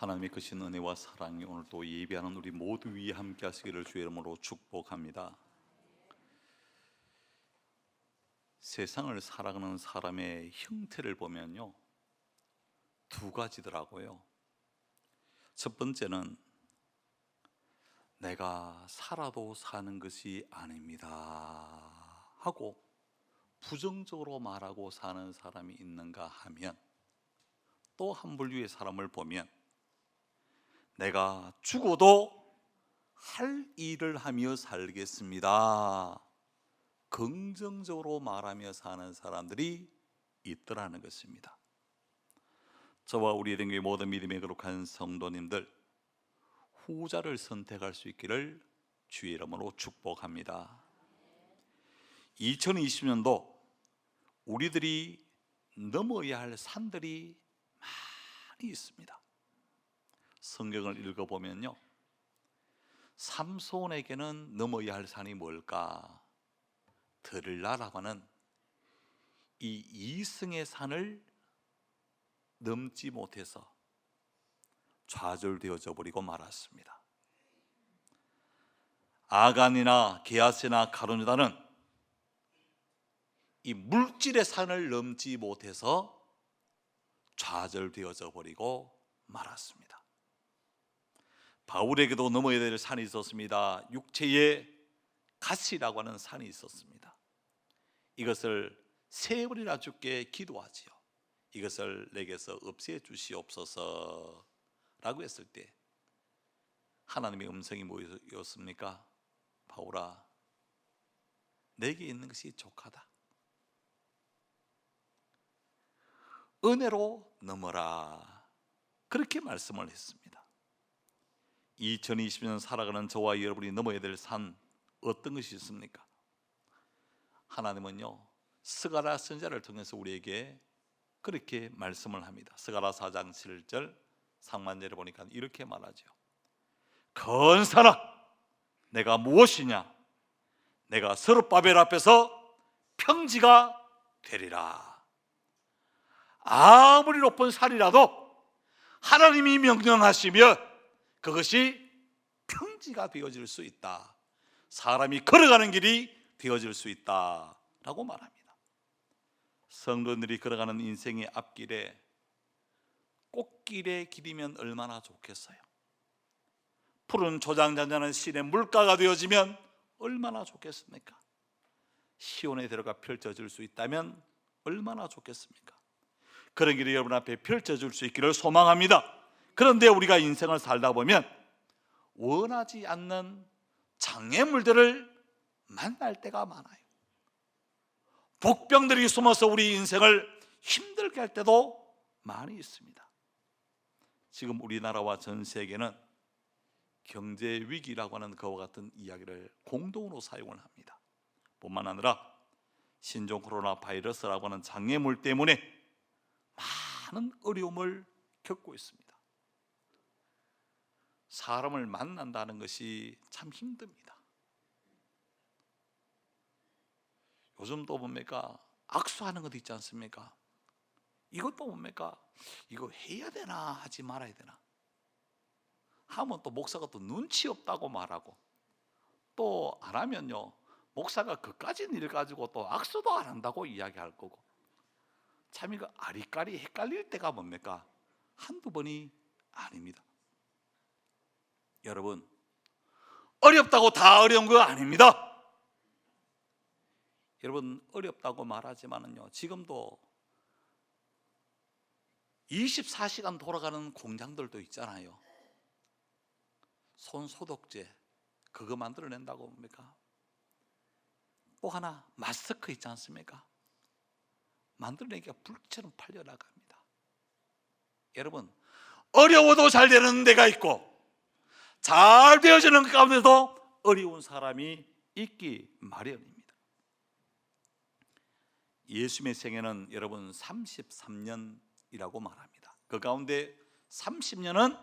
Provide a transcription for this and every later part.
하나님의 크신 은혜와 사랑이 오늘 또 예배하는 우리 모두 위에 함께 하시기를 주의 이름으로 축복합니다. 세상을 살아가는 사람의 형태를 보면요, 두 가지더라고요. 첫 번째는 내가 살아도 사는 것이 아닙니다 하고 부정적으로 말하고 사는 사람이 있는가 하면, 또 한 분류의 사람을 보면 내가 죽어도 할 일을 하며 살겠습니다, 긍정적으로 말하며 사는 사람들이 있더라는 것입니다. 저와 우리 에덴교회 모든 믿음에 거룩한 성도님들, 후자를 선택할 수 있기를 주의 이름으로 축복합니다. 2020년도 우리들이 넘어야 할 산들이 많이 있습니다. 성경을 읽어보면요, 삼손에게는 넘어야 할 산이 뭘까? 드릴라라고 하는 이 이승의 산을 넘지 못해서 좌절되어져 버리고 말았습니다. 아간이나 게하스나 가론유다는 이 물질의 산을 넘지 못해서 좌절되어져 버리고 말았습니다. 바울에게도 넘어야 될 산이 있었습니다. 육체의 가시라고 하는 산이 있었습니다. 이것을 세 번이나 주께 기도하지요. 이것을 내게서 없애 주시옵소서 라고 했을 때 하나님의 음성이 뭐였습니까? 바울아, 내게 있는 것이 족하다. 은혜로 넘어라, 그렇게 말씀을 했습니다. 2020년 살아가는 저와 여러분이 넘어야 될 산, 어떤 것이 있습니까? 하나님은요, 스가랴 선지자를 통해서 우리에게 그렇게 말씀을 합니다. 스가랴 4장 7절 상반절에 보니까 이렇게 말하죠. 건사나 내가 무엇이냐? 내가 스룹바벨 앞에서 평지가 되리라. 아무리 높은 산이라도 하나님이 명령하시면 그것이 평지가 되어질 수 있다. 사람이 걸어가는 길이 되어질 수 있다라고 말합니다. 성도들이 걸어가는 인생의 앞길에 꽃길의 길이면 얼마나 좋겠어요. 푸른 초장잔잔한 시내 물가가 되어지면 얼마나 좋겠습니까? 시온에 들어가 펼쳐질 수 있다면 얼마나 좋겠습니까? 그런 길이 여러분 앞에 펼쳐질 수 있기를 소망합니다. 그런데 우리가 인생을 살다 보면 원하지 않는 장애물들을 만날 때가 많아요. 복병들이 숨어서 우리 인생을 힘들게 할 때도 많이 있습니다. 지금 우리나라와 전 세계는 경제 위기라고 하는 그와 같은 이야기를 공동으로 사용을 합니다. 뿐만 아니라 신종 코로나 바이러스라고 하는 장애물 때문에 많은 어려움을 겪고 있습니다. 사람을 만난다는 것이 참 힘듭니다. 요즘도 뭡니까? 악수하는 것도 있지 않습니까? 이것도 뭡니까? 이거 해야 되나 하지 말아야 되나 하면 또 목사가 또 눈치 없다고 말하고, 또 안 하면요, 목사가 그까진 일 가지고 또 악수도 안 한다고 이야기할 거고, 참 이거 아리까리 헷갈릴 때가 뭡니까? 한두 번이 아닙니다. 여러분, 어렵다고 다 어려운 거 아닙니다. 여러분, 어렵다고 말하지만은요, 지금도 24시간 돌아가는 공장들도 있잖아요. 손소독제 그거 만들어낸다고 뭡니까? 또 하나 마스크 있지 않습니까? 만들어내기가 불처럼 팔려나갑니다. 여러분, 어려워도 잘 되는 데가 있고 잘 되어지는 그 가운데도 어려운 사람이 있기 마련입니다. 예수님의 생애는 여러분 33년이라고 말합니다. 그 가운데 30년은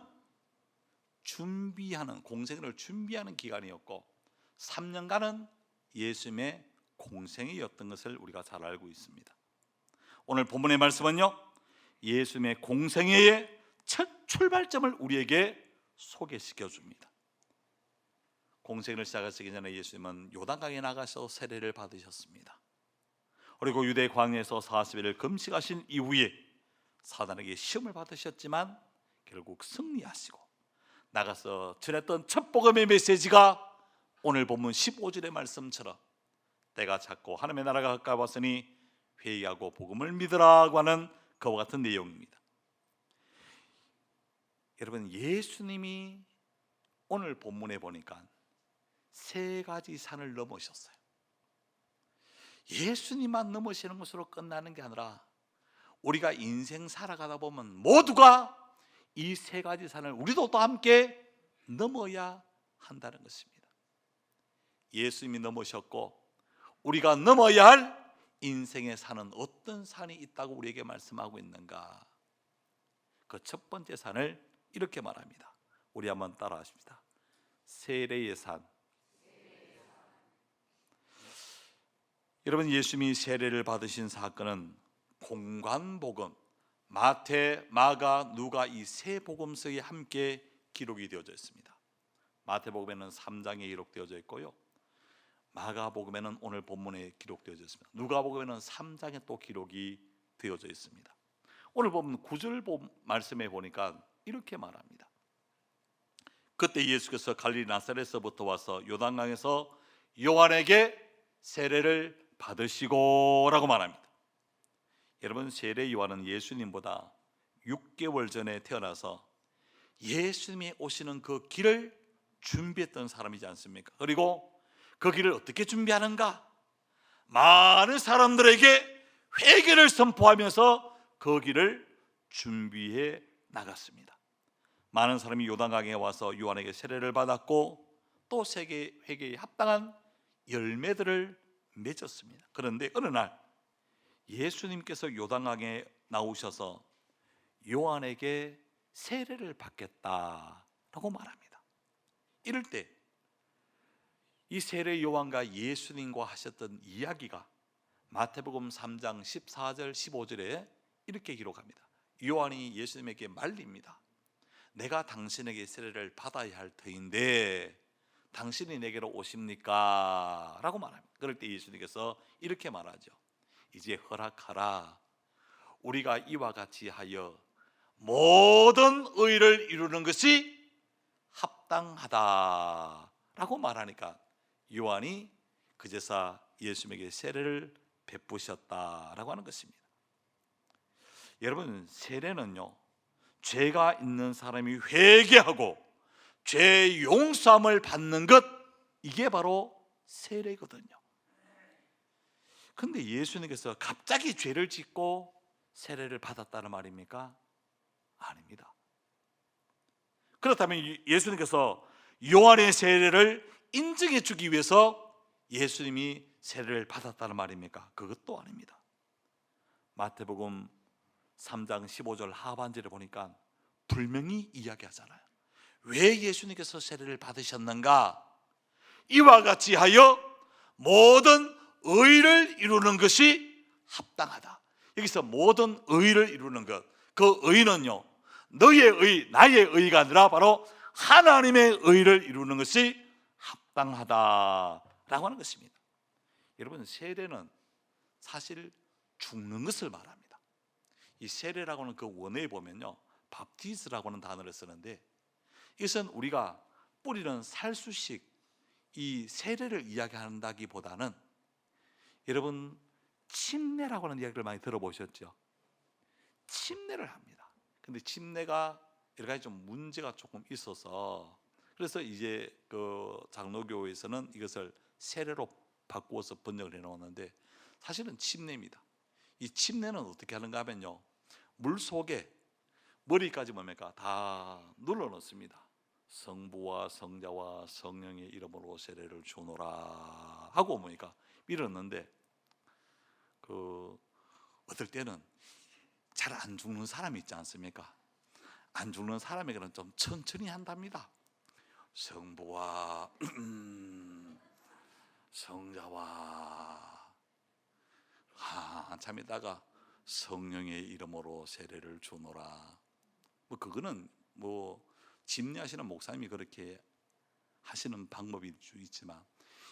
준비하는, 공생애를 준비하는 기간이었고 3년간은 예수님의 공생애였던 것을 우리가 잘 알고 있습니다. 오늘 본문의 말씀은요, 예수님의 공생애의 첫 출발점을 우리에게 소개시켜 줍니다. 공생을 시작하시기 전에 예수님은 요단강에 나가서 세례를 받으셨습니다. 그리고 유대 광야에서 40일을 금식하신 이후에 사단에게 시험을 받으셨지만 결국 승리하시고 나가서 전했던 첫 복음의 메시지가 오늘 본문 15절의 말씀처럼 때가 찼고 하나님의 나라가 가까이 왔으니 회개하고 복음을 믿으라고 하는 그와 같은 내용입니다. 여러분, 예수님이 오늘 본문에 보니까 세 가지 산을 넘으셨어요. 예수님만 넘으시는 것으로 끝나는 게 아니라 우리가 인생 살아가다 보면 모두가 이 세 가지 산을 우리도 또 함께 넘어야 한다는 것입니다. 예수님이 넘으셨고 우리가 넘어야 할 인생의 산은 어떤 산이 있다고 우리에게 말씀하고 있는가? 그 첫 번째 산을 이렇게 말합니다. 우리 한번 따라 하십니다. 세례의 산. 여러분, 예수님이 세례를 받으신 사건은 공관복음, 마태, 마가, 누가 이 세 복음서에 함께 기록이 되어져 있습니다. 마태복음에는 3장에 기록되어져 있고요, 마가복음에는 오늘 본문에 기록되어져 있습니다. 누가복음에는 3장에 또 기록이 되어져 있습니다. 오늘 보면 9절 말씀에 보니까 이렇게 말합니다. 그때 예수께서 갈릴리 나사렛에서부터 와서 요단강에서 요한에게 세례를 받으시고 라고 말합니다. 여러분, 세례 요한은 예수님보다 6개월 전에 태어나서 예수님이 오시는 그 길을 준비했던 사람이지 않습니까? 그리고 그 길을 어떻게 준비하는가? 많은 사람들에게 회개를 선포하면서 그 길을 준비해 나갔습니다. 많은 사람이 요단강에 와서 요한에게 세례를 받았고 또 세계 회개에 합당한 열매들을 맺었습니다. 그런데 어느 날 예수님께서 요단강에 나오셔서 요한에게 세례를 받겠다라고 말합니다. 이럴 때 이 세례 요한과 예수님과 하셨던 이야기가 마태복음 3장 14절 15절에 이렇게 기록합니다. 요한이 예수님에게 말립니다. 내가 당신에게 세례를 받아야 할 터인데 당신이 내게로 오십니까? 라고 말합니다. 그럴 때 예수님께서 이렇게 말하죠. 이제 허락하라. 우리가 이와 같이 하여 모든 의를 이루는 것이 합당하다 라고 말하니까 요한이 그제서 예수님에게 세례를 베푸셨다라고 하는 것입니다. 여러분, 세례는요, 죄가 있는 사람이 회개하고 죄 용서함을 받는 것, 이게 바로 세례거든요. 그런데 예수님께서 갑자기 죄를 짓고 세례를 받았다는 말입니까? 아닙니다. 그렇다면 예수님께서 요한의 세례를 인정해 주기 위해서 예수님이 세례를 받았다는 말입니까? 그것도 아닙니다. 마태복음 3장 15절 하반절에 보니까 분명히 이야기하잖아요. 왜 예수님께서 세례를 받으셨는가? 이와 같이 하여 모든 의를 이루는 것이 합당하다. 여기서 모든 의를 이루는 것, 그 의는요, 너의 의, 나의 의가 아니라 바로 하나님의 의를 이루는 것이 합당하다라고 하는 것입니다. 여러분, 세례는 사실 죽는 것을 말합니다. 이 세례라고 하는 그 원어에 보면요, 밥티스라고 하는 단어를 쓰는데 이것은 우리가 뿌리는 살수식 이 세례를 이야기한다기보다는 여러분, 침례라고 하는 이야기를 많이 들어보셨죠? 침례를 합니다. 근데 침례가 여러 가지 좀 문제가 조금 있어서 그래서 이제 그 장로교에서는 이것을 세례로 바꾸어서 번역을 해놓았는데 사실은 침례입니다. 이 침례는 어떻게 하는가 하면요, 물 속에 머리까지 뭡니까? 다 눌러 넣습니다. 성부와 성자와 성령의 이름으로 세례를 주노라 하고 뭡니까? 밀었는데 그 어떨 때는 잘 안 죽는 사람이 있지 않습니까? 안 죽는 사람에게는 좀 천천히 한답니다. 성부와 성자와 한참 있다가 성령의 이름으로 세례를 주노라. 뭐 그거는 뭐 집례하시는 목사님이 그렇게 하시는 방법일 수 있지만,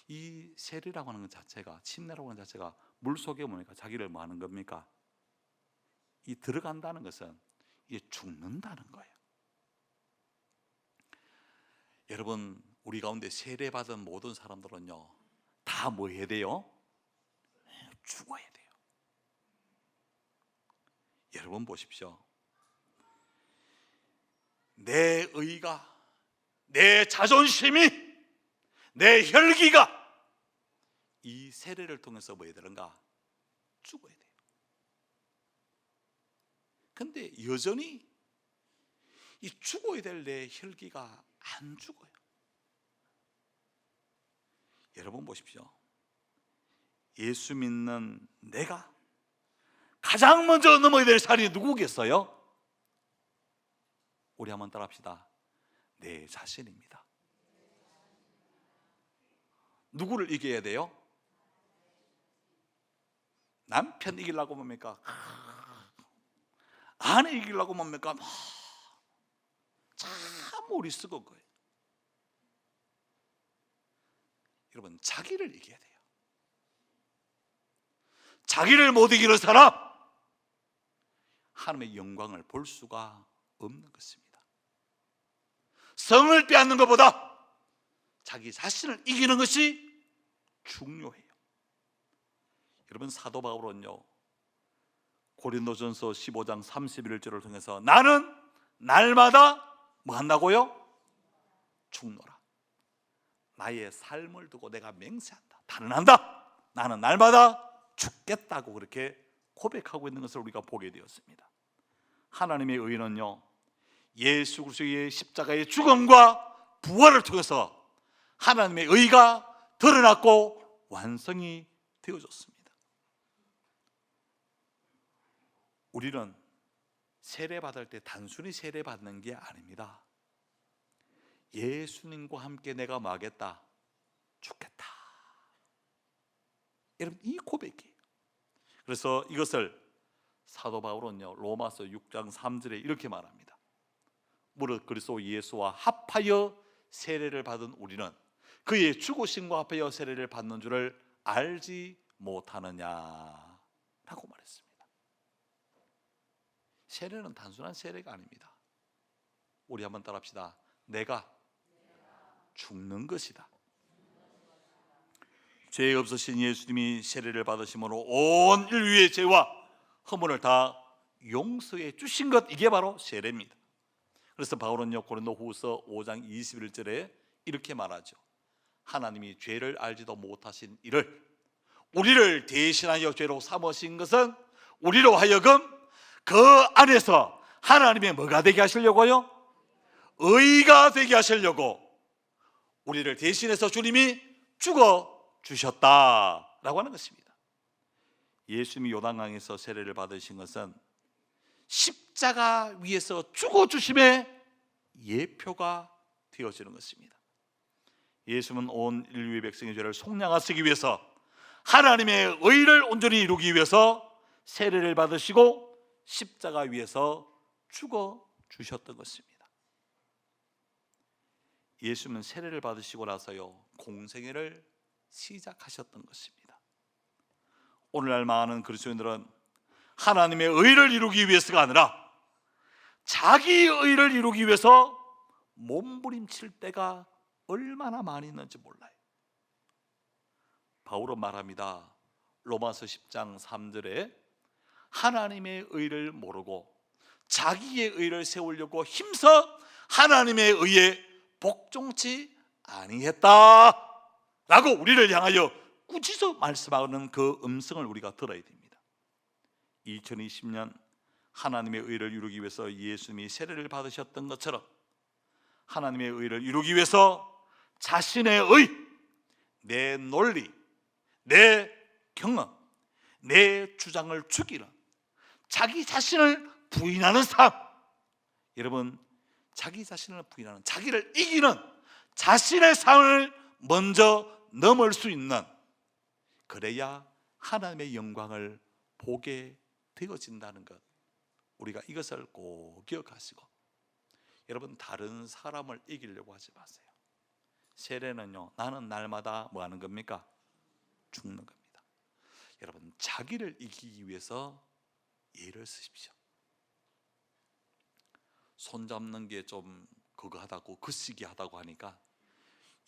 이 세례라고 하는 것 자체가, 침례라고 하는 자체가 물속에 뭡니까? 자기를 뭐 하는 겁니까? 이 들어간다는 것은 이게 죽는다는 거예요. 여러분, 우리 가운데 세례받은 모든 사람들은요, 다 뭐 해야 돼요? 죽어야 돼요. 여러분 보십시오. 내 의가, 내 자존심이, 내 혈기가 이 세례를 통해서 뭐 해야 되는가? 죽어야 돼요. 근데 여전히 이 죽어야 될 내 혈기가 안 죽어요. 여러분 보십시오. 예수 믿는 내가 가장 먼저 넘어야 될 산이 누구겠어요? 우리 한번 따라합시다. 내 자신입니다. 누구를 이겨야 돼요? 남편 이기려고 뭡니까? 아내 이기려고 뭡니까? 참 머리 쓰고 거예요. 여러분, 자기를 이겨야 돼요. 자기를 못 이기는 사람, 하나님의 영광을 볼 수가 없는 것입니다. 성을 빼앗는 것보다 자기 자신을 이기는 것이 중요해요. 여러분, 사도 바울은요, 고린도전서 15장 31절을 통해서 나는 날마다 뭐 한다고요? 죽노라. 나의 삶을 두고 내가 맹세한다, 단언한다. 나는 날마다 죽겠다고 그렇게 고백하고 있는 것을 우리가 보게 되었습니다. 하나님의 의는요, 예수 그리스도의 십자가의 죽음과 부활을 통해서 하나님의 의가 드러났고 완성이 되어졌습니다. 우리는 세례받을 때 단순히 세례받는 게 아닙니다. 예수님과 함께 내가 뭐 하겠다? 죽겠다. 여러분, 이 고백이에요. 그래서 이것을 사도 바울은요, 로마서 6장 3절에 이렇게 말합니다. 무릇 그리스도 예수와 합하여 세례를 받은 우리는 그의 죽으심과 합하여 세례를 받는 줄을 알지 못하느냐라고 말했습니다. 세례는 단순한 세례가 아닙니다. 우리 한번 따라합시다. 내가 죽는 것이다. 죄 없으신 예수님이 세례를 받으심으로 온 인류의 죄와 허물을 다 용서해 주신 것, 이게 바로 세례입니다. 그래서 바울은요, 고린도후서 5장 21절에 이렇게 말하죠. 하나님이 죄를 알지도 못하신 이를 우리를 대신하여 죄로 삼으신 것은 우리로 하여금 그 안에서 하나님의 뭐가 되게 하시려고요? 의가 되게 하시려고 우리를 대신해서 주님이 죽어 주셨다라고 하는 것입니다. 예수님이 요단강에서 세례를 받으신 것은 십자가 위에서 죽어 주심의 예표가 되어지는 것입니다. 예수님은 온 인류의 백성의 죄를 속량하시기 위해서, 하나님의 의를 온전히 이루기 위해서 세례를 받으시고 십자가 위에서 죽어 주셨던 것입니다. 예수님은 세례를 받으시고 나서요, 공생애를 시작하셨던 것입니다. 오늘날 많은 그리스도인들은 하나님의 의를 이루기 위해서가 아니라 자기 의를 이루기 위해서 몸부림칠 때가 얼마나 많이 있는지 몰라요. 바울은 말합니다. 로마서 10장 3절에 하나님의 의를 모르고 자기의 의를 세우려고 힘써 하나님의 의에 복종치 아니했다 라고 우리를 향하여 꾸짖어 말씀하는 그 음성을 우리가 들어야 됩니다. 2020년 하나님의 의를 이루기 위해서 예수님이 세례를 받으셨던 것처럼 하나님의 의를 이루기 위해서 자신의 의, 내 논리, 내 경험, 내 주장을 죽이는, 자기 자신을 부인하는 삶, 여러분, 자기 자신을 부인하는, 자기를 이기는 자신의 삶을 먼저 넘을 수 있는, 그래야 하나님의 영광을 보게 되어진다는 것, 우리가 이것을 꼭 기억하시고 여러분, 다른 사람을 이기려고 하지 마세요. 세례는요, 나는 날마다 뭐 하는 겁니까? 죽는 겁니다. 여러분, 자기를 이기기 위해서 예를 쓰십시오. 손 잡는 게 좀 그거 하다고, 그시기 하다고 하니까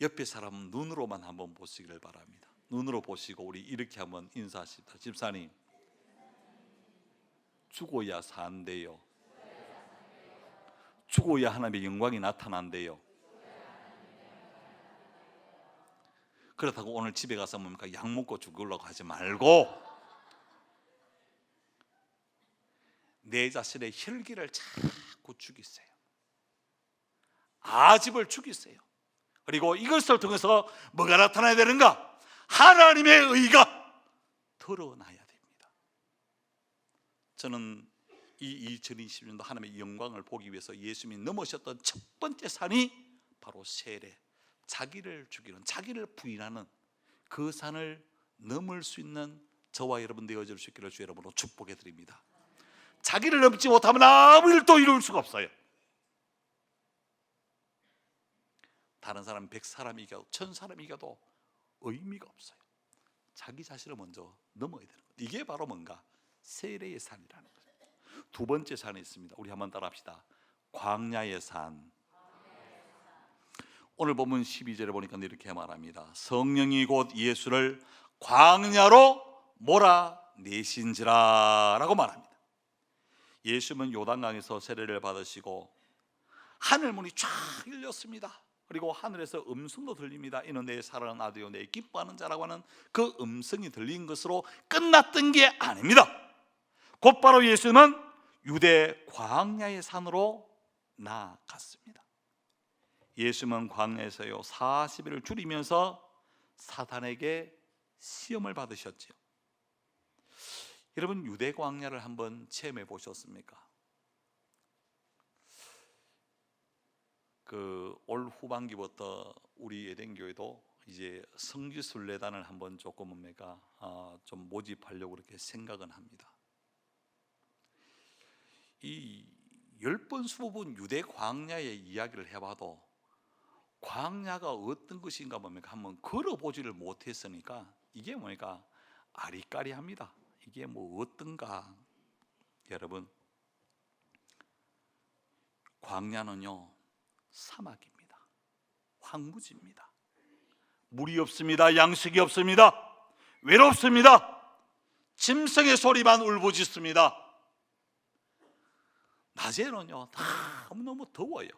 옆에 사람 눈으로만 한번 보시기를 바랍니다. 눈으로 보시고 우리 이렇게 한번 인사하십시다. 집사님, 죽어야 산대요. 죽어야 하나님의 영광이 나타난대요. 그렇다고 오늘 집에 가서 뭡니까? 약 먹고 죽으려고 하지 말고 내 자신의 혈기를 자꾸 죽이세요. 아집을 죽이세요. 그리고 이것을 통해서 뭐가 나타나야 되는가? 하나님의 의가 드러나야 됩니다. 저는 이 2020년도 하나님의 영광을 보기 위해서 예수님이 넘으셨던 첫 번째 산이 바로 세례, 자기를 죽이는, 자기를 부인하는 그 산을 넘을 수 있는 저와 여러분 되어질 수 있기를 주 여러분으로 축복해 드립니다. 자기를 넘지 못하면 아무 일도 이룰 수가 없어요. 다른 사람 100사람이 이겨도 1000사람이 이겨도 의미가 없어요. 자기 자신을 먼저 넘어야 되는 거예요. 이게 바로 뭔가? 세례의 산이라는 거예요. 두 번째 산이 있습니다. 우리 한번 따라 합시다. 광야의 산. 오늘 본문 12절에 보니까 이렇게 말합니다. 성령이 곧 예수를 광야로 몰아내신지라 라고 말합니다. 예수님은 요단강에서 세례를 받으시고 하늘문이 쫙 열렸습니다. 그리고 하늘에서 음성도 들립니다. 이는 내 사랑하는 아들이요 내 기뻐하는 자라고 하는 그 음성이 들린 것으로 끝났던 게 아닙니다. 곧바로 예수님은 유대 광야의 산으로 나아갔습니다. 예수님은 광야에서요 40일을 줄이면서 사탄에게 시험을 받으셨지요. 여러분, 유대 광야를 한번 체험해 보셨습니까? 올 후반기부터 우리 예den교회도 이제 성지순례단을 한번 조금 뭡니까 좀 모집하려고 그렇게 생각은 합니다. 이 10번 20번 유대 광야의 이야기를 해봐도 광야가 어떤 것인가 뭡니까 한번 걸어보지를 못했으니까 이게 뭐니까 아리까리합니다. 이게 뭐 어떤가? 여러분, 광야는요 사막입니다. 황무지입니다. 물이 없습니다. 양식이 없습니다. 외롭습니다. 짐승의 소리만 울부짖습니다. 낮에는요 너무 더워요.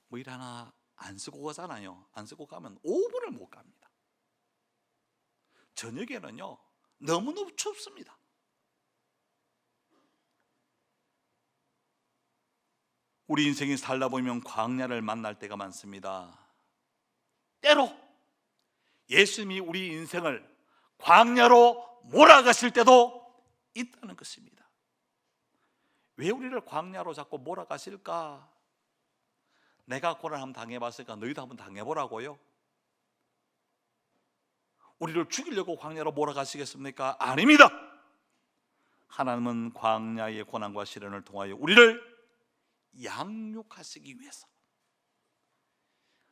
뭐 일 하나 안 쓰고 가잖아요. 안 쓰고 가면 5분을 못 갑니다. 저녁에는요 너무너무 춥습니다. 우리 인생이 살다 보면 광야를 만날 때가 많습니다. 때로 예수님이 우리 인생을 광야로 몰아가실 때도 있다는 것입니다. 왜 우리를 광야로 자꾸 몰아가실까? 내가 고난 한번 당해봤으니까 너희도 한번 당해보라고요? 우리를 죽이려고 광야로 몰아가시겠습니까? 아닙니다. 하나님은 광야의 고난과 시련을 통하여 우리를 양육하시기 위해서,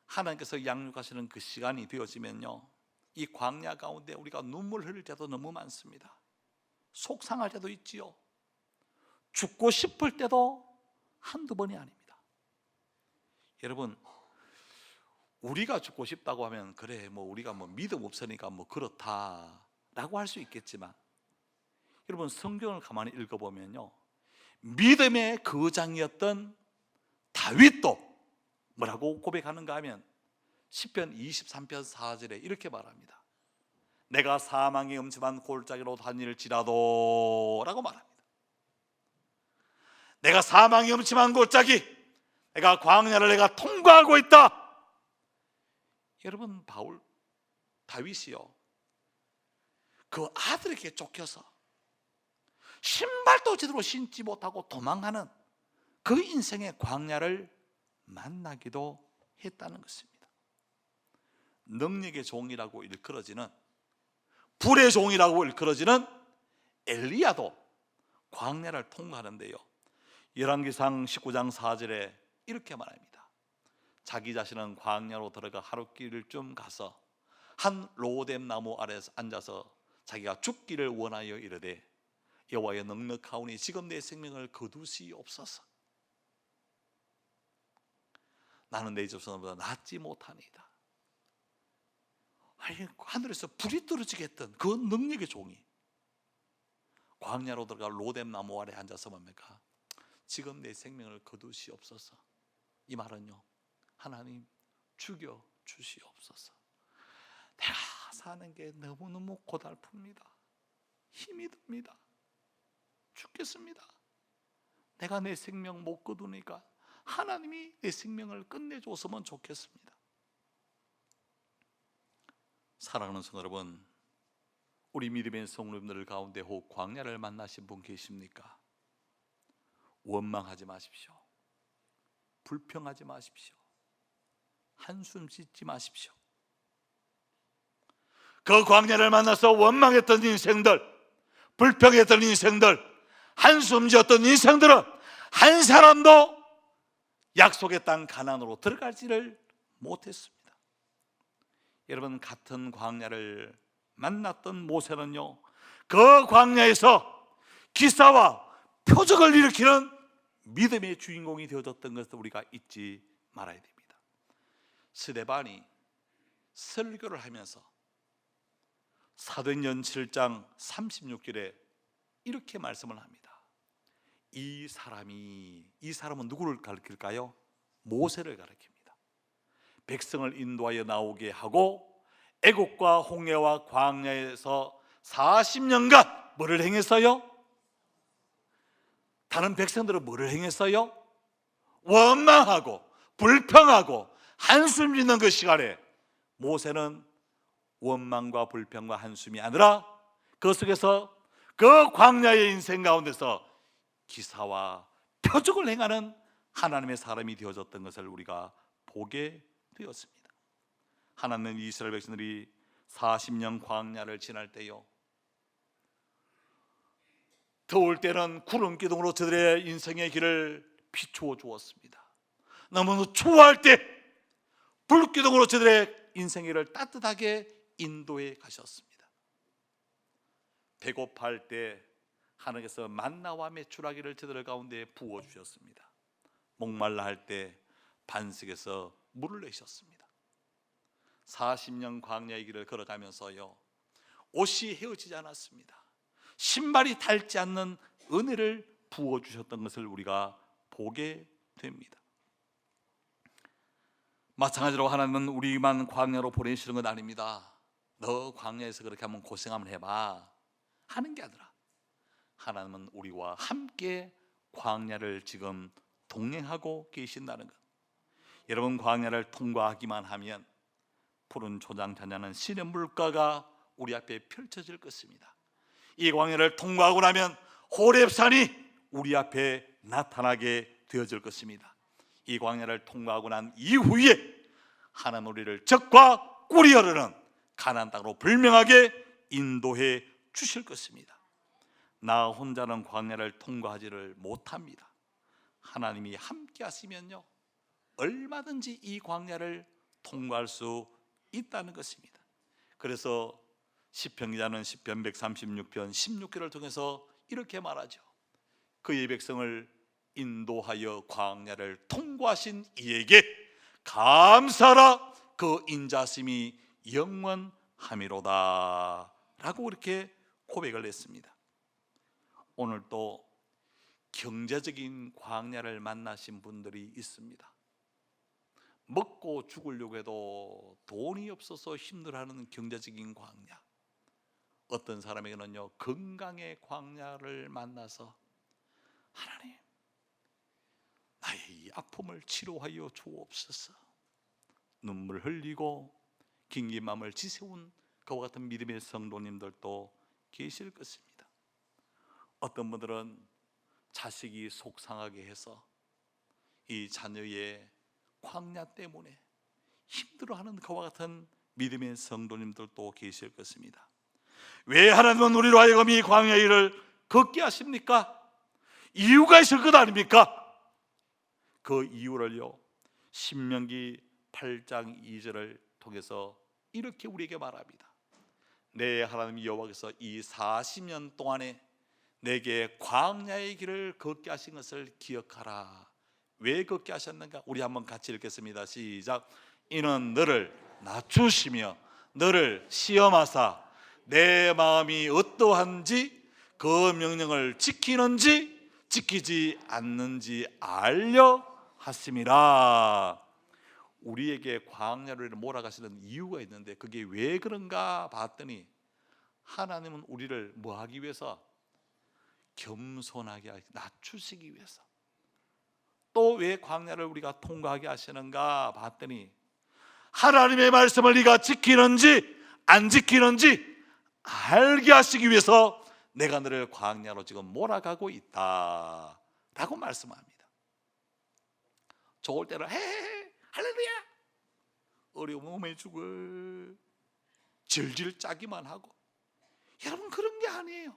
하나님께서 양육하시는 그 시간이 되어지면요 이 광야 가운데 우리가 눈물 흘릴 때도 너무 많습니다. 속상할 때도 있지요. 죽고 싶을 때도 한두 번이 아닙니다. 여러분, 우리가 죽고 싶다고 하면 그래 뭐 우리가 뭐 믿음 없으니까 뭐 그렇다라고 할 수 있겠지만, 여러분 성경을 가만히 읽어보면요 믿음의 거장이었던 다윗도 뭐라고 고백하는가 하면 시편 23편 4절에 이렇게 말합니다. 내가 사망의 음침한 골짜기로 다닐지라도 라고 말합니다. 내가 사망의 음침한 골짜기, 내가 광야를 내가 통과하고 있다. 여러분, 다윗이요 그 아들에게 쫓겨서 신발도 제대로 신지 못하고 도망하는 그 인생의 광야를 만나기도 했다는 것입니다. 능력의 종이라고 일컬어지는, 불의 종이라고 일컬어지는 엘리야도 광야를 통과하는데요 열왕기상 19장 4절에 이렇게 말합니다. 자기 자신은 광야로 들어가 하룻길을 좀 가서 한 로뎀 나무 아래에서 앉아서 자기가 죽기를 원하여 이르되 여호와의 넉넉하오니 지금 내 생명을 거두시옵소서. 나는 내 조상보다 낫지 못하니이다. 아니, 하늘에서 불이 떨어지게 했던 그 능력의 종이 광야로 들어가 로뎀 나무 아래 앉아서 뭡니까? 지금 내 생명을 거두시옵소서. 이 말은요, 하나님 죽여 주시옵소서. 내가 사는 게 너무너무 고달픕니다. 힘이 듭니다. 죽겠습니다. 내가 내 생명 못 거두니까 하나님이 내 생명을 끝내줬으면 좋겠습니다. 사랑하는 성도 여러분, 우리 믿음의 성도님들 가운데 혹 광야를 만나신 분 계십니까? 원망하지 마십시오. 불평하지 마십시오. 한숨 짓지 마십시오. 그 광야를 만나서 원망했던 인생들, 불평했던 인생들, 한숨 지었던 인생들은 한 사람도 약속의 땅 가나안으로 들어가지를 못했습니다. 여러분, 같은 광야를 만났던 모세는요, 그 광야에서 기사와 표적을 일으키는 믿음의 주인공이 되어졌던 것을 우리가 잊지 말아야 됩니다. 스데반이 설교를 하면서 사도행전 7장 36절에 이렇게 말씀을 합니다. 이 사람은 누구를 가리킬까요? 모세를 가리킵니다. 백성을 인도하여 나오게 하고 애국과 홍해와 광야에서 40년간 뭐를 행했어요? 다른 백성들은 뭐를 행했어요? 원망하고 불평하고 한숨 짓는 그 시간에 모세는 원망과 불평과 한숨이 아니라 그 속에서 그 광야의 인생 가운데서 기사와 표적을 행하는 하나님의 사람이 되어졌던 것을 우리가 보게 되었습니다. 하나님은 이스라엘 백성들이 40년 광야를 지날 때요, 더울 때는 구름 기둥으로 저들의 인생의 길을 비추어 주었습니다. 너무 추워할 때 불기둥으로 저들의 인생의 길을 따뜻하게 인도해 가셨습니다. 배고파할 때 하나님께서 만나와 메추라기를 저들 가운데 부어 주셨습니다. 목말라 할 때 반석에서 물을 내셨습니다. 40년 광야의 길을 걸어가면서요, 옷이 헤어지지 않았습니다. 신발이 닳지 않는 은혜를 부어 주셨던 것을 우리가 보게 됩니다. 마찬가지로 하나님은 우리만 광야로 보내시는 건 아닙니다. 너 광야에서 그렇게 한번 고생 한번 해봐 하는 게 아니라 하나님은 우리와 함께 광야를 지금 동행하고 계신다는 것. 여러분, 광야를 통과하기만 하면 푸른 초장자냐는 신의 물가가 우리 앞에 펼쳐질 것입니다. 이 광야를 통과하고 나면 호렙산이 우리 앞에 나타나게 되어질 것입니다. 이 광야를 통과하고 난 이후에 하나님 우리를 적과 꿀이 흐르는 가나안 땅으로 분명하게 인도해 주실 것입니다. 나 혼자는 광야를 통과하지를 못합니다. 하나님이 함께 하시면요, 얼마든지 이 광야를 통과할 수 있다는 것입니다. 그래서 시편 기자는 시편 136편 16절을 통해서 이렇게 말하죠. 그의 백성을 인도하여 광야를 통과하신 이에게 감사라, 그 인자심이 영원함이로다 라고 이렇게 고백을 했습니다. 오늘 또 경제적인 광야를 만나신 분들이 있습니다. 먹고 죽으려고 해도 돈이 없어서 힘들어하는 경제적인 광야. 어떤 사람에게는요, 건강의 광야를 만나서 하나님, 나의 이 아픔을 치료하여 주옵소서. 눈물 흘리고 긴긴 마음을 지새운 그와 같은 믿음의 성도님들도 계실 것입니다. 어떤 분들은 자식이 속상하게 해서 이 자녀의 광야 때문에 힘들어하는 그와 같은 믿음의 성도님들도 계실 것입니다. 왜 하나님은 우리로 하여금 이 광야의 길을 걷게 하십니까? 이유가 있을 것 아닙니까? 그 이유를요, 신명기 8장 2절을 통해서 이렇게 우리에게 말합니다. 내 하나님 여호와께서 이 40년 동안에 내게 광야의 길을 걷게 하신 것을 기억하라. 왜 걷게 하셨는가? 우리 한번 같이 읽겠습니다. 시작. 이는 너를 낮추시며 너를 시험하사 내 마음이 어떠한지 그 명령을 지키는지 지키지 않는지 알려 하심이라. 우리에게 광야를 몰아가시는 이유가 있는데 그게 왜 그런가 봤더니 하나님은 우리를 뭐 하기 위해서? 겸손하게 낮추시기 위해서. 또 왜 광야를 우리가 통과하게 하시는가 봤더니 하나님의 말씀을 네가 지키는지 안 지키는지 알게 하시기 위해서 내가 너를 광야로 지금 몰아가고 있다 라고 말씀합니다. 좋을 때는 헤헤헤 할렐루야, 어려우면 오면 죽어 질질 짜기만 하고. 여러분, 그런 게 아니에요.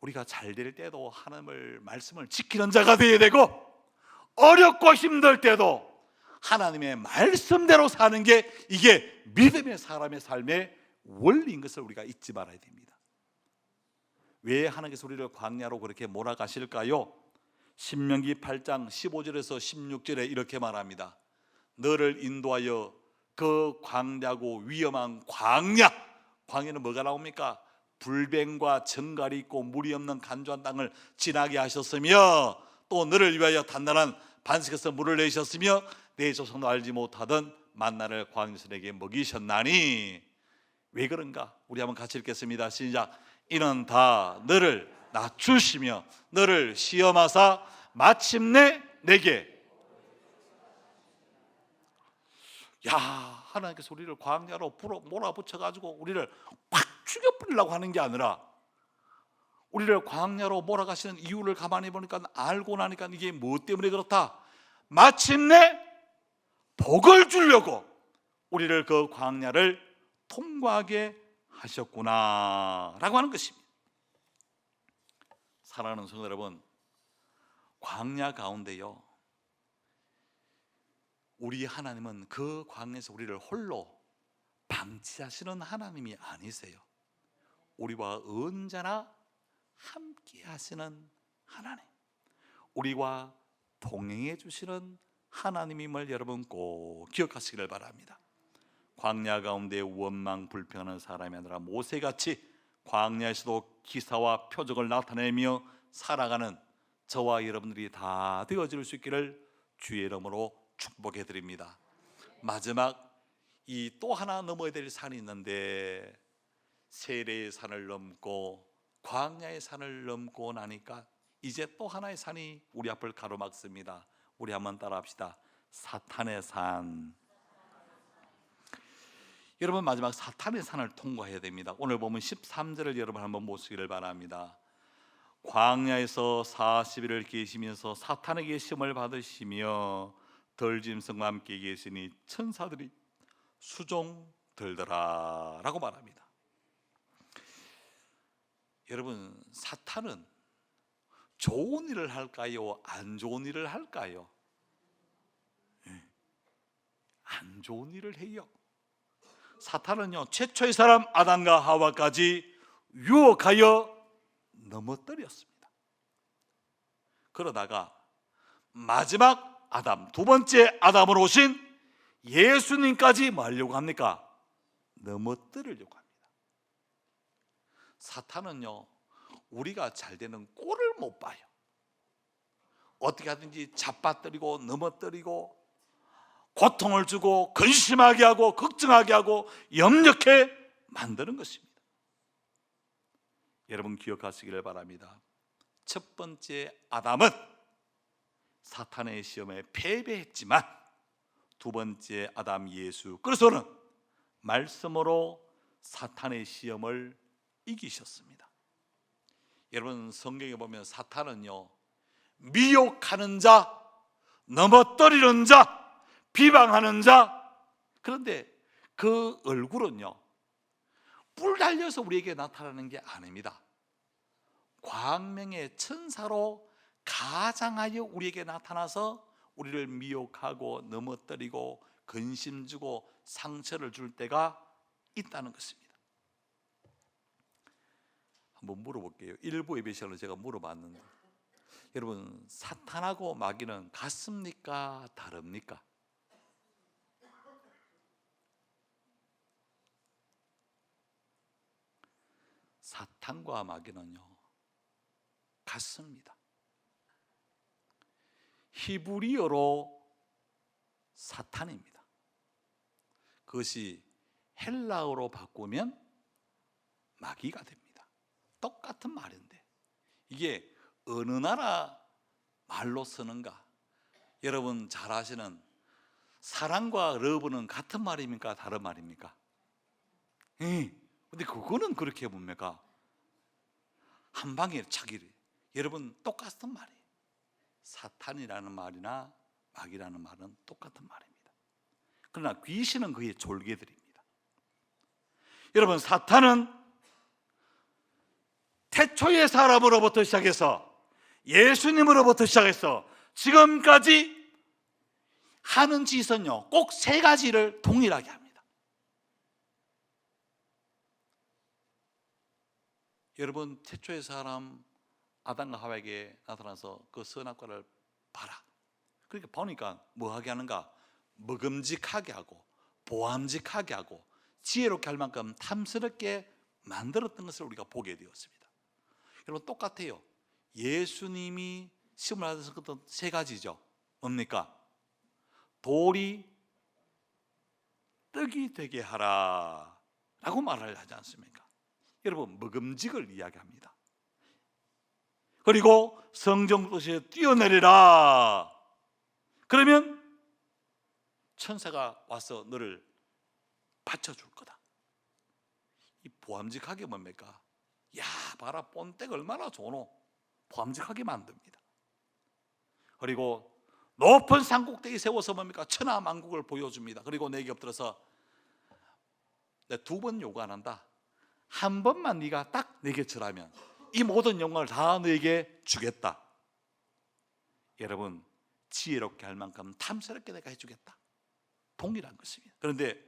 우리가 잘 될 때도 하나님의 말씀을 지키는 자가 되어야 되고, 어렵고 힘들 때도 하나님의 말씀대로 사는 게 이게 믿음의 사람의 삶의 원리인 것을 우리가 잊지 말아야 됩니다. 왜 하나님께서 우리를 광야로 그렇게 몰아가실까요? 신명기 8장 15절에서 16절에 이렇게 말합니다. 너를 인도하여 그 광대하고 위험한 광야, 광야는 뭐가 나옵니까? 불뱀과 정갈이 있고 물이 없는 간조한 땅을 지나게 하셨으며, 또 너를 위하여 단단한 반석에서 물을 내셨으며 내 조상도 알지 못하던 만나를 광야에서 내게 먹이셨나니. 왜 그런가? 우리 한번 같이 읽겠습니다. 시작. 이는 다 너를 낮추시며 너를 시험하사 마침내 내게. 야, 하나님께서 우리를 광야로 몰아붙여가지고 우리를 확 죽여버리려고 하는 게 아니라, 우리를 광야로 몰아가시는 이유를 가만히 보니까 알고 나니까 이게 무엇 때문에 그렇다? 마침내 복을 주려고 우리를 그 광야를 통과하게 하셨구나 라고 하는 것입니다. 사랑하는 성도 여러분, 광야 가운데요, 우리 하나님은 그 광야에서 우리를 홀로 방치하시는 하나님이 아니세요. 우리와 언제나 함께 하시는 하나님, 우리와 동행해 주시는 하나님임을 여러분 꼭 기억하시기를 바랍니다. 광야 가운데 원망 불평하는 사람이 아니라 모세같이 광야에서도 기사와 표적을 나타내며 살아가는 저와 여러분들이 다 되어질 수 있기를 주의 이름으로 축복해 드립니다. 마지막 이 또 하나 넘어야 될 산이 있는데, 세례의 산을 넘고 광야의 산을 넘고 나니까 이제 또 하나의 산이 우리 앞을 가로막습니다. 우리 한번 따라합시다. 사탄의 산. 여러분, 마지막 사탄의 산을 통과해야 됩니다. 오늘 보면 13절을 여러분 한번 보시기를 바랍니다. 광야에서 40일을 계시면서 사탄에게 시험을 받으시며 덜짐승과 함께 계시니 천사들이 수종 들더라 라고 말합니다. 여러분, 사탄은 좋은 일을 할까요? 안 좋은 일을 할까요? 안 좋은 일을 해요. 사탄은요, 최초의 사람 아담과 하와까지 유혹하여 넘어뜨렸습니다. 그러다가 마지막 아담, 두 번째 아담으로 오신 예수님까지 뭐 하려고 합니까? 넘어뜨리려고 합니다. 사탄은요, 우리가 잘 되는 꼴을 못 봐요. 어떻게 하든지 잡아뜨리고 넘어뜨리고 고통을 주고 근심하게 하고 걱정하게 하고 염려케 만드는 것입니다. 여러분 기억하시기를 바랍니다. 첫 번째 아담은 사탄의 시험에 패배했지만 두 번째 아담 예수 그리스도는 말씀으로 사탄의 시험을 이기셨습니다. 여러분, 성경에 보면 사탄은요, 미혹하는 자, 넘어뜨리는 자, 비방하는 자, 그런데 그 얼굴은요, 뿔 달려서 우리에게 나타나는 게 아닙니다. 광명의 천사로 가장하여 우리에게 나타나서 우리를 미혹하고 넘어뜨리고 근심 주고 상처를 줄 때가 있다는 것입니다. 한번 물어볼게요. 일부 예배 시간에 제가 물어봤는데, 여러분, 사탄하고 마귀는 같습니까? 다릅니까? 사탄과 마귀는요, 같습니다. 히브리어로 사탄입니다. 그것이 헬라어로 바꾸면 마귀가 됩니다. 똑같은 말인데 이게 어느 나라 말로 쓰는가? 여러분 잘 아시는 사랑과 러브는 같은 말입니까? 다른 말입니까? 근데 그거는 그렇게 뭡니까? 한 방에 차기를. 여러분 똑같은 말이에요. 사탄이라는 말이나 마귀라는 말은 똑같은 말입니다. 그러나 귀신은 그의 졸개들입니다. 여러분, 사탄은 태초의 사람으로부터 시작해서 예수님으로부터 시작해서 지금까지 하는 짓은요, 꼭 세 가지를 동일하게 합니다. 여러분, 태초의 사람 아담과 하와에게 나타나서 그 선악과를 봐라. 그렇게 보니까 뭐하게 하는가? 먹음직하게 하고 보암직하게 하고 지혜롭게 할 만큼 탐스럽게 만들었던 것을 우리가 보게 되었습니다. 여러분 똑같아요. 예수님이 시험을 받으신 것도 세 가지죠. 뭡니까? 돌이 떡이 되게 하라 라고 말을 하지 않습니까? 여러분 먹음직을 이야기합니다. 그리고 성경 뜻에 뛰어내리라. 그러면 천사가 와서 너를 받쳐줄 거다. 이 보암직하게 뭡니까? 야 봐라 본때가 얼마나 좋노. 보암직하게 만듭니다. 그리고 높은 산꼭대기 세워서 뭡니까? 천하만국을 보여줍니다. 그리고 내게 엎드려서 내가 2번 요구 안 한다. 한 번만 네가 딱 내게 절하면 이 모든 영광을 다 너에게 주겠다. 여러분 지혜롭게 할 만큼 탐스럽게 내가 해주겠다. 동일한 것입니다. 그런데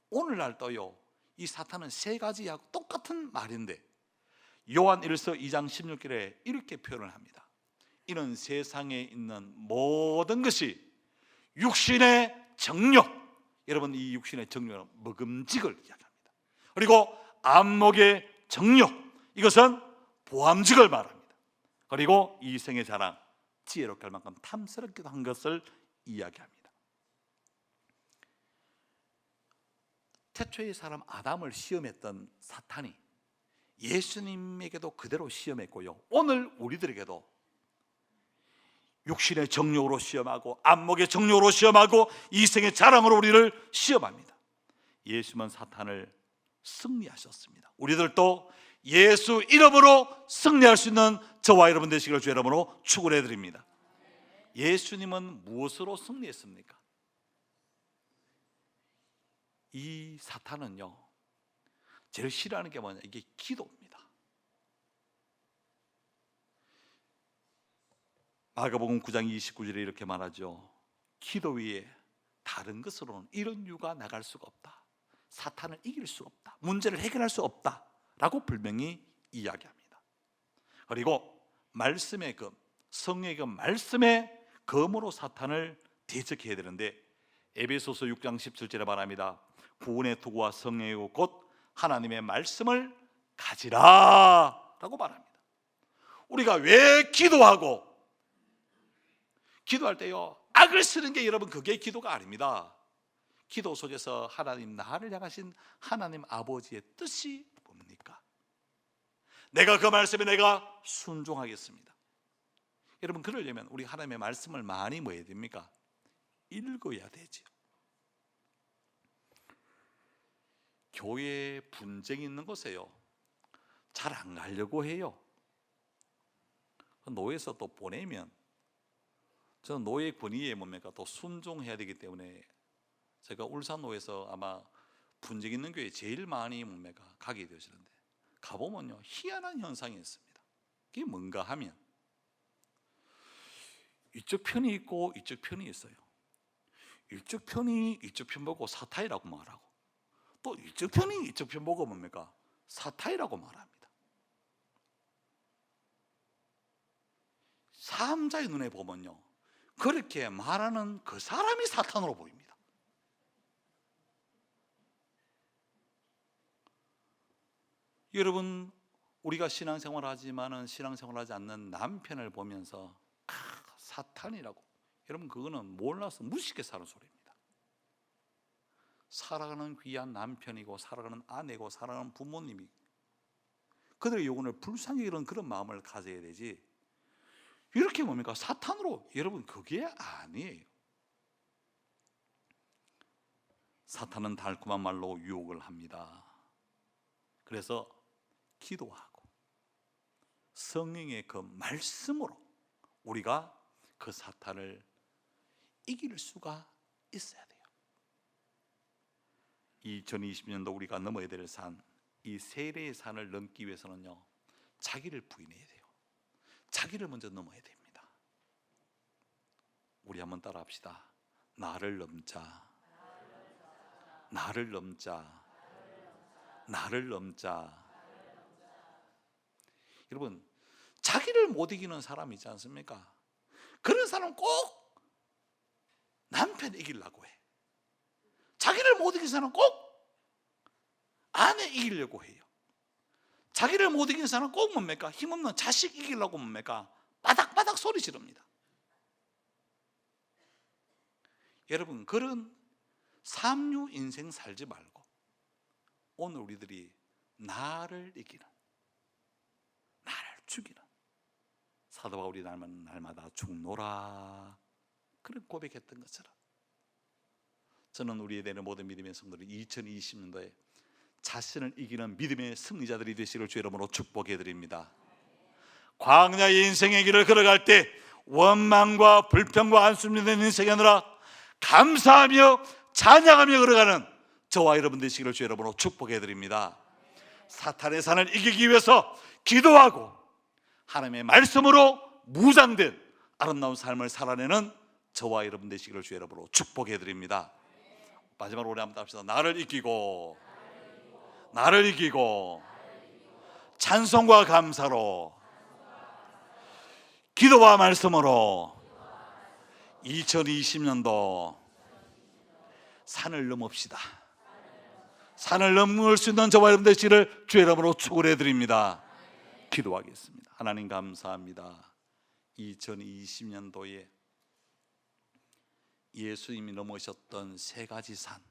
오늘날도요 이 사탄은 세 가지하고 똑같은 말인데 요한 1서 2장 16절에 이렇게 표현을 합니다. 이는 세상에 있는 모든 것이 육신의 정욕. 여러분 이 육신의 정욕은 먹음직을 이야기합니다. 그리고 안목의 정욕, 이것은 보암직을 말합니다. 그리고 이생의 자랑, 지혜롭게 할 만큼 탐스럽기도 한 것을 이야기합니다. 태초의 사람 아담을 시험했던 사탄이 예수님에게도 그대로 시험했고요, 오늘 우리들에게도 육신의 정욕으로 시험하고 안목의 정욕으로 시험하고 이생의 자랑으로 우리를 시험합니다. 예수님은 사탄을 승리하셨습니다. 우리들도 예수 이름으로 승리할 수 있는 저와 여러분 되시기를 주 이름으로 축원해 드립니다. 예수님은 무엇으로 승리했습니까? 이 사탄은요 제일 싫어하는 게 뭐냐? 이게 기도입니다. 마가복음 9장 29절에 이렇게 말하죠. 기도 위에 다른 것으로는 이런 유가 나갈 수가 없다. 사탄을 이길 수 없다. 문제를 해결할 수 없다 라고 분명히 이야기합니다. 그리고 말씀의 검, 성령의 검, 말씀의 검으로 사탄을 대적해야 되는데 에베소서 6장 17절에 말합니다. 구원의 도구와 성령의 검 곧 하나님의 말씀을 가지라 라고 말합니다. 우리가 왜 기도하고 기도할 때요 악을 쓰는 게 여러분 그게 기도가 아닙니다. 기도 속에서 하나님 나를 향하신 하나님 아버지의 뜻이 뭡니까? 내가 그 말씀에 내가 순종하겠습니다. 여러분 그러려면 우리 하나님의 말씀을 많이 뭐 해야 됩니까? 읽어야 되죠. 교회에 분쟁이 있는 곳에요 잘 안 가려고 해요. 노예에서 또 보내면 저는 노예 권위에 뭡니까? 또 순종해야 되기 때문에 제가 울산노에서 아마 분쟁 있는 교회 제일 많이 뭡니까? 가게 되시는데 가보면요 희한한 현상이 있습니다. 그게 뭔가 하면 이쪽 편이 있고 이쪽 편이 있어요. 이쪽 편이 이쪽 편 보고 사타이라고 말하고, 또 이쪽 편이 이쪽 편 보고 뭡니까? 사타이라고 말합니다. 사람자의 눈에 보면요, 그렇게 말하는 그 사람이 사탄으로 보입니다. 여러분, 우리가 신앙생활 하지만은 신앙생활하지 않는 남편을 보면서 사탄이라고, 여러분 그거는 몰라서 무식하게 사는 소리입니다. 살아가는 귀한 남편이고 살아가는 아내고 살아가는 부모님이 그들의 영혼을 불쌍히 여기는 그런 마음을 가져야 되지, 이렇게 뭡니까? 사탄으로, 여러분 그게 아니에요. 사탄은 달콤한 말로 유혹을 합니다. 그래서 기도하고 성령의 그 말씀으로 우리가 그 사탄을 이길 수가 있어야 돼요. 2020년도 우리가 넘어야 될 산, 이 세례의 산을 넘기 위해서는요, 자기를 부인해야 돼요. 자기를 먼저 넘어야 됩니다. 우리 한번 따라 합시다. 나를 넘자, 나를 넘자, 나를 넘자. 여러분, 자기를 못 이기는 사람 있지 않습니까? 그런 사람은 꼭 남편 이기려고 해. 자기를 못 이기는 사람은 꼭 아내 이기려고 해요. 자기를 못 이기는 사람은 꼭 뭡니까? 힘없는 자식 이기려고 뭡니까? 바닥바닥 소리 지릅니다. 여러분, 그런 삼류 인생 살지 말고 오늘 우리들이 나를 이기는, 나를 죽이는, 사도 바울이 날마다 죽노라 그런 고백했던 것처럼, 저는 우리에 대한 모든 믿음의 성도들이 2020년도에 자신을 이기는 믿음의 승리자들이 되시기를 주 이름으로 축복해 드립니다. 광야의 인생의 길을 걸어갈 때 원망과 불평과 안순이 된 인생이 아니라 감사하며 찬양하며 걸어가는 저와 여러분 되시기를 주 이름으로 축복해 드립니다. 사탄의 산을 이기기 위해서 기도하고 하나님의 말씀으로 무장된 아름다운 삶을 살아내는 저와 여러분 되시기를 주 이름으로 축복해 드립니다. 마지막으로 우리 한번 합시다. 나를 이기고, 나를 이기고, 찬송과 감사로, 기도와 말씀으로 2020년도 산을 넘읍시다. 산을 넘을 수 있는 저와 여러분 되시기를 주의 이름으로 축원해 드립니다. 기도하겠습니다. 하나님 감사합니다. 2020년도에 예수님이 넘으셨던 세 가지 산,